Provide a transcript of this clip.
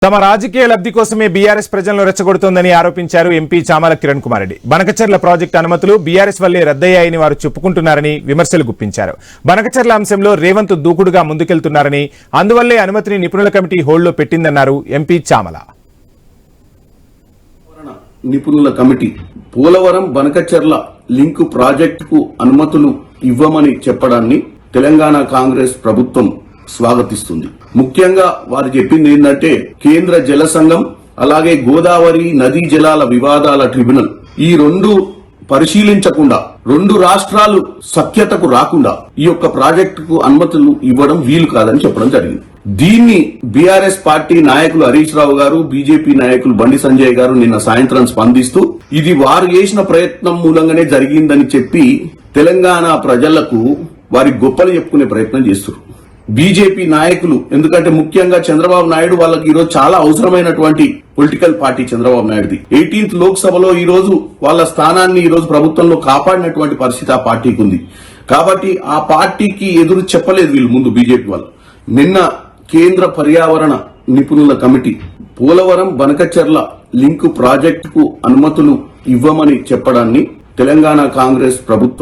తమ రాజకీయ లబ్ధి కోసమే బీఆర్ఎస్ ప్రజలను రెచ్చగొడుతోందని ఆరోపించారు ఎంపీ చామల కిరణ్ కుమార్ రెడ్డి. బనకచర్ల ప్రాజెక్టు అనుమతులు బీఆర్ఎస్ వల్లే రద్దయ్యాయని వారు చెప్పుకుంటున్నారని విమర్శలు గుప్పించారు. బనకచర్ల అంశంలో రేవంత్ దూకుడుగా ముందుకెళ్తున్నారని, అందువల్లే అనుమతిని నిపుణుల కమిటీ హోల్డ్లో పెట్టిందన్నారు ఎంపీ చామల. నిపుణుల కమిటీ పోలవరం బనకచర్ల లింకు ప్రాజెక్టుకు అనుమతులు ఇవ్వమని చెప్పడాన్ని తెలంగాణ కాంగ్రెస్ ప్రభుత్వం స్వాగతిస్తుంది. ముఖ్యంగా వారు చెప్పింది ఏంటంటే కేంద్ర జల సంఘం అలాగే గోదావరి నదీ జలాల వివాదాల ట్రిబ్యునల్ ఈ రెండు పరిశీలించకుండా రెండు రాష్ట్రాలు సఖ్యతకు రాకుండా ఈ యొక్క ప్రాజెక్టుకు అనుమతులు ఇవ్వడం వీలు కాదని చెప్పడం జరిగింది. దీన్ని బీఆర్ఎస్ పార్టీ నాయకులు హరీష్ రావు గారు, బీజేపీ నాయకులు బండి సంజయ్ గారు నిన్న సాయంత్రం స్పందిస్తూ ఇది వారు చేసిన ప్రయత్నం మూలంగానే జరిగిందని చెప్పి తెలంగాణ ప్రజలకు వారి గొప్పలు చెప్పుకునే ప్రయత్నం చేస్తున్నారు. బీజేపీ నాయకులు ఎందుకంటే ముఖ్యంగా చంద్రబాబు నాయుడు వాళ్ళకి ఈరోజు చాలా అవసరమైనటువంటి పొలిటికల్ పార్టీ చంద్రబాబు నాయుడుది. 18th లోక్సభలో ఈ రోజు వాళ్ళ స్థానాన్ని ఈ రోజు ప్రభుత్వంలో కాపాడినటువంటి పరిస్థితి ఆ పార్టీకి ఉంది. కాబట్టి ఆ పార్టీకి ఎదురు చెప్పలేదు వీళ్ళు ముందు బీజేపీ వాళ్ళు. నిన్న కేంద్ర పర్యావరణ నిపుణుల కమిటీ పోలవరం బనకచర్ల లింకు ప్రాజెక్టుకు అనుమతులు ఇవ్వమని చెప్పడాన్ని తెలంగాణ కాంగ్రెస్ ప్రభుత్వం